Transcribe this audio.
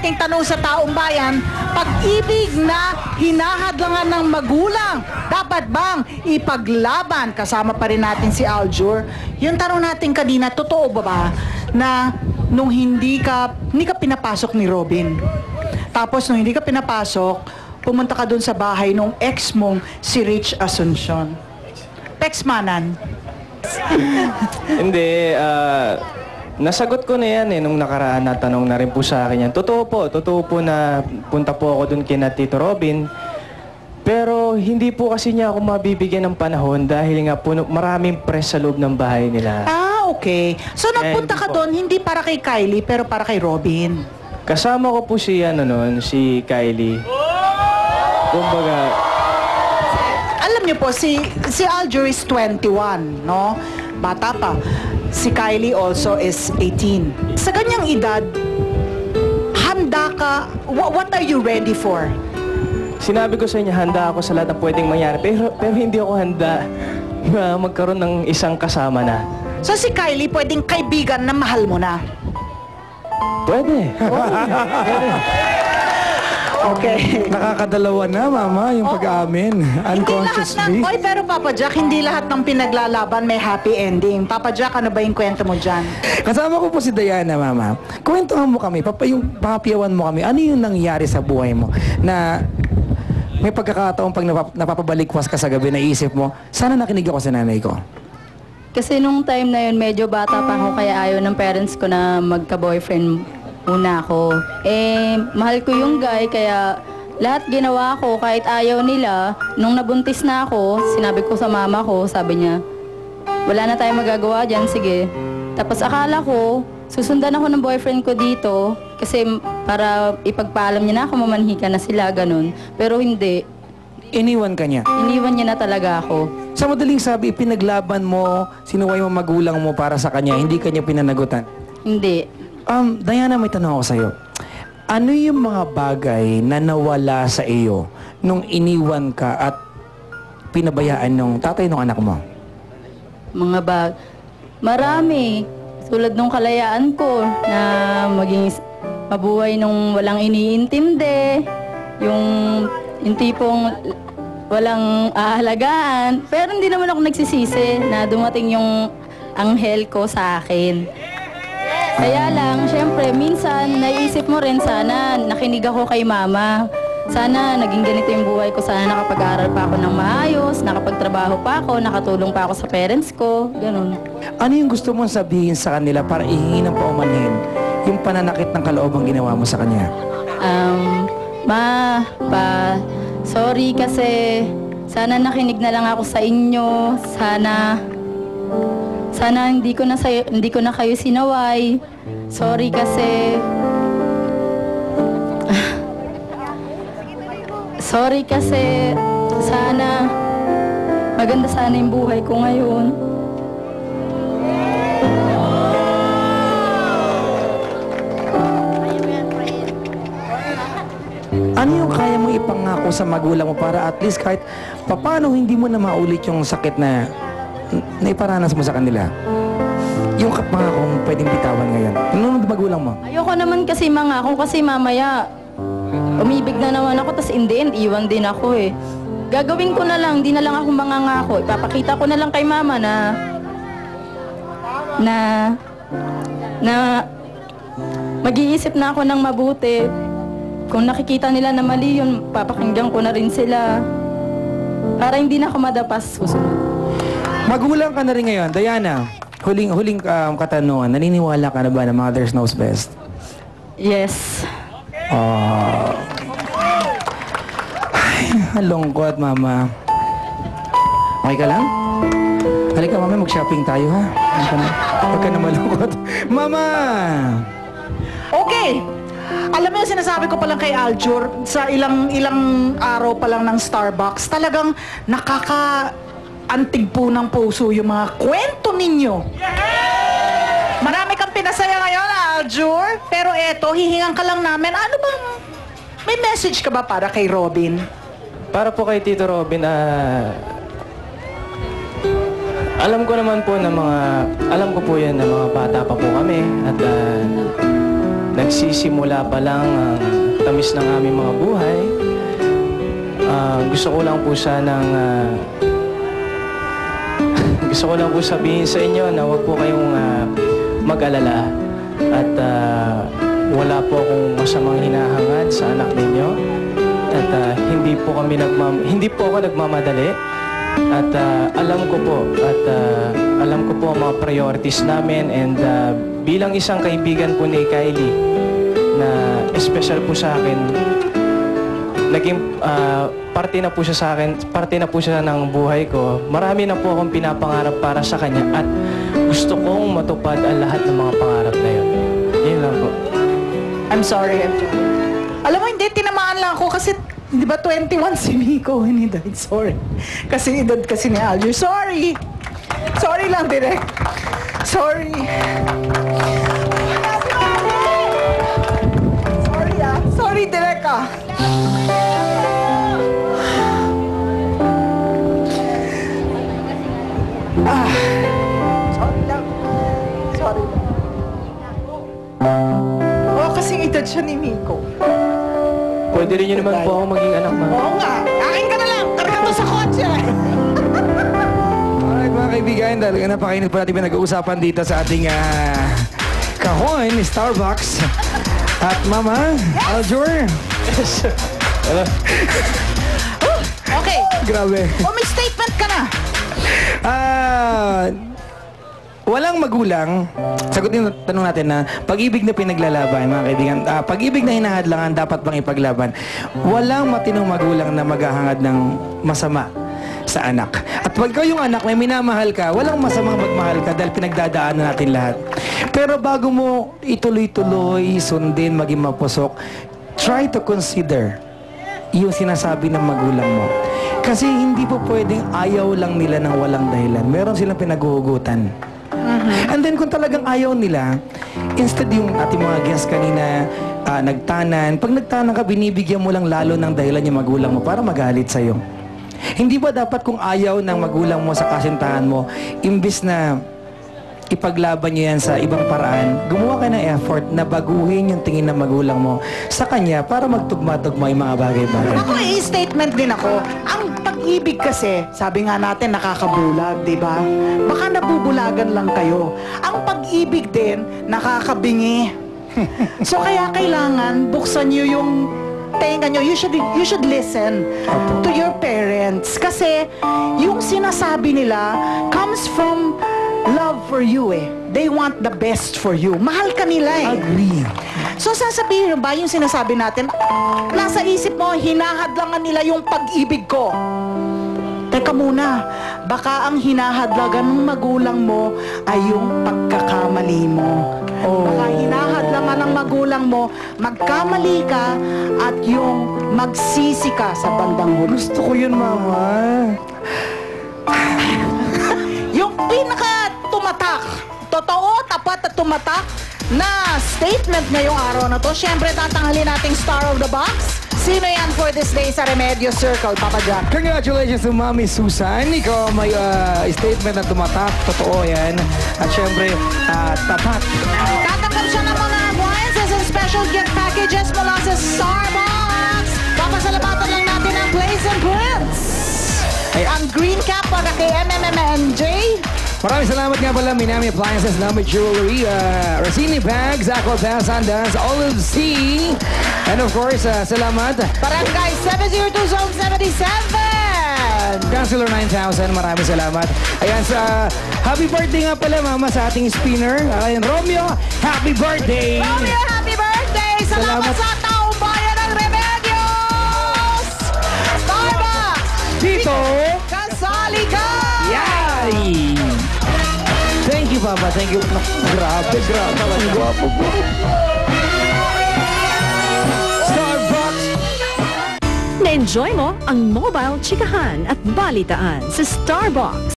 ating tanong sa taong bayan, pag-ibig na hinahadlangan ng magulang, dapat bang ipaglaban? Kasama pa rin natin si Aljur. Yung tanong natin kanina, totoo ba na nung hindi ka pinapasok ni Robin, tapos nung hindi ka pinapasok, pumunta ka dun sa bahay nung ex mong si Rich Asuncion? Pexmanan. Hindi, nasagot ko na yan nung nakaraan na tanong na rin po sa akin yan. Totoo po na punta po ako dun kina Tito Robin. Pero hindi po kasi niya ako mabibigyan ng panahon dahil nga po maraming press sa loob ng bahay nila. Ah, okay. So nagpunta ka doon hindi para kay Kylie pero para kay Robin. Kasama ko po si si Kylie. Kumbaga, alam niyo po, si Aljur is 21, no? Bata pa. Si Kylie also is 18. Sa ganyang edad, handa ka, what are you ready for? sinabi ko sa inyo, handa ako sa lahat ng pwedeng mangyari. Pero hindi ako handa na magkaroon ng isang kasama na. So si Kylie, pwedeng kaibigan na mahal mo na? Pwede. Okay. Nakakadalawa na, Mama, yung pag-aamin. Unconsciously. Oy, pero Papa Jack, hindi lahat ng pinaglalaban may happy ending. Papa Jack, ano ba yung kwento mo dyan? Kasama ko po si Diana, Mama. Kwentuhan mo kami, papapiyawan mo kami. Ano yung nangyari sa buhay mo na may pagkakataon pag napapabalikwas ka sa gabi, naisip mo, sana nakinig ako sa nanay ko? Kasi nung time na yun, medyo bata pa ako, kaya ayaw ng parents ko na magka-boyfriend muna ako. Mahal ko yung guy, kaya lahat ginawa ko kahit ayaw nila. Nung nabuntis na ako, sinabi ko sa mama ko, sabi niya, wala na tayong magagawa dyan, sige. Tapos akala ko, susundan ako ng boyfriend ko dito, kasi para ipagpaalam niya na ako, mamanhika na sila, ganun. Pero hindi. Iniwan ka niya? Iniwan niya na talaga ako. Sa madaling sabi, pinaglaban mo, sinuway mo magulang mo para sa kanya, hindi kanya pinanagutan? Hindi. Diana, may tanong ako sa'yo. Ano yung mga bagay na nawala sa iyo nung iniwan ka at pinabayaan ng tatay ng anak mo? Mga marami. Tulad nung kalayaan ko na maging mabuhay nung walang iniintindi, yung tipong walang aalagaan. Pero hindi naman ako nagsisisi na dumating yung anghel ko sa akin. Kaya lang, syempre, minsan naisip mo rin sana nakinig ako kay mama. Sana naging ganito yung buhay ko. Sana nakapag-aral pa ako ng maayos, nakapagtrabaho pa ako, nakatulong pa ako sa parents ko, ganun. Ano yung gusto mong sabihin sa kanila para ihingi ng paumanhin yung pananakit ng kaloobang ginawa mo sa kanya? Sorry kasi sana nakinig na lang ako sa inyo. Sana hindi ko na kayo sinaway. Sorry kasi sana maganda sana yung buhay ko ngayon. Ano yung kaya mong ipangako sa magulang mo para at least kahit paano hindi mo na maulit yung sakit na iparanas mo sa kanila? Yung pangako mong pwedeng bitawan ngayon. Ano magulang mo? Ayoko naman kasi mangako kasi mamaya umibig na naman ako, tas in the end, iwan din ako eh. Gagawin ko na lang, di na lang ako mangangako. Ipapakita ko na lang kay mama na mag-iisip na ako ng mabuti. Kung nakikita nila na mali yun, papakinggan ko na rin sila. Para hindi na ako madapas susunod. Magulang ka na rin ngayon. Diana, huling katanungan, naniniwala ka na ba na mothers knows best? Yes. Ay, lungkot, Mama. Okay ka lang? Halika, Mama, mag-shopping tayo, ha? Huwag ka na malungkot. Mama! Okay. Alam mo yung sinasabi ko pa lang kay Aljur, sa ilang araw pa lang ng Starbucks, talagang nakaka-antig po ng puso yung mga kwento ninyo. Marami kang pinasaya ngayon, Aljur. Pero eto, hihingan ka lang namin. Ano bang, may message ka ba para kay Robin? Para po kay Tito Robin, alam ko naman po na alam ko po yan na mga bata pa po kami at nagsisimula pa lang ang tamis ng aming mga buhay. Gusto ko lang po sanang gusto ko lang po sabihin sa inyo na huwag po kayong mag-alala at wala po akong masamang hinahangad sa anak ninyo at hindi po ako nagmamadali at alam ko po ang mga priorities namin and bilang isang kaibigan po ni Kylie na special po sa akin, naging parte na po siya sa akin, parte na po siya ng buhay ko. Marami na po akong pinapangarap para sa kanya at gusto kong matupad ang lahat ng mga pangarap na yun. Yun lang po. I'm sorry. Alam mo, hindi, tinamaan lang ako kasi, di ba, 21 si Miko when he died. Sorry. Kasi edad kasi ni Aljur. Sorry! Sorry lang, direct. Sorry. Sorry, Sorry, direct, Sorry lang. Sorry lang. Oo, kasing edad siya ni Miko. Pwede rin yun naman po ako maging anak, ma. Oo nga. Akin ka na lang. Karga to sa kotse. Alright mga kaibigan, dahil napakainit pa natin pinag-uusapan dito sa ating kahon ni Starbucks. At Mama, Aljur. Okay. Grabe. O may statement ka na. Walang magulang, sagutin yung tanong natin na pag-ibig na pinaglalaban, mga kaibigan, pag-ibig na hinahadlangan, dapat bang ipaglaban? Walang matinong magulang na maghahangad ng masama sa anak. At pag ikaw yung anak, may minamahal ka, walang masamang magmahal ka dahil pinagdadaanan natin lahat. Pero bago mo ituloy-tuloy, sundin, maging mapusok, try to consider yung sinasabi ng magulang mo. Kasi hindi po pwedeng ayaw lang nila ng walang dahilan. Meron silang pinaghuhugutan. And then kung talagang ayaw nila, instead yung ating mga guests kanina nagtanan, pag nagtanan ka, binibigyan mo lang lalo ng dahilan yung magulang mo para magalit sa'yo. Hindi ba dapat kung ayaw ng magulang mo sa kasintahan mo, imbis na ipaglaban nyo yan sa ibang paraan, gumawa ka ng effort na baguhin yung tingin ng magulang mo sa kanya para magtugma-tugma yung mga bagay-bagay. Ako, statement din ako. Ang pag-ibig kasi, sabi nga natin, nakakabulag, di ba? Baka nabubulagan lang kayo. Ang pag-ibig din, nakakabingi. So kaya kailangan buksan nyo yung tenga nyo. You should listen to your parents. Kasi yung sinasabi nila comes from love for you They want the best for you. Mahal ka nila Agree. So sasabihin ba yung sinasabi natin, nasa isip mo, hinahadlangan nila yung pag-ibig ko. Teka muna, baka ang hinahadlangan ng magulang mo ay yung pagkakamali mo. Baka hinahadlangan ng magulang mo, magkamali ka at yung magsisi ka sa bandang huli. Gusto ko yun, Mama. Yung pinaka-tumatak, totoo, tapat at tumatak na statement ngayong araw na to, syempre tatanghalin nating Star of the Box. Sino yan for this day sa Remedios Circle, Papa Jack? Congratulations to Mami Susan. Ikaw may statement na tumatak. Totoo yan. At syempre, tapat. Tatanggap siya ng mga appliances and special gift packages mula sa Starbucks. Papasalamatan lang natin ang Place and Prince. Ang green cap para kay MMMNJ. Maraming salamat nga pala, Minami Appliances, Number Jewelry, Racini Bags, Aqua Sandas, Olive Sea, and of course, salamat. Barangay 702 Zone 77. Councilor 9000, maraming salamat. Ayan, happy birthday nga pala, Mama, sa ating spinner. Ayan, Romeo, happy birthday! Romeo, happy birthday! Salamat sa taong bayan ng Remedios! Starbucks! Dito! Kasali ka! Yay! Thank you, Papa. Thank you. Grabe. Ang gwapo po. Starbucks! Na-enjoy mo ang mobile chikahan at balitaan sa Starbucks.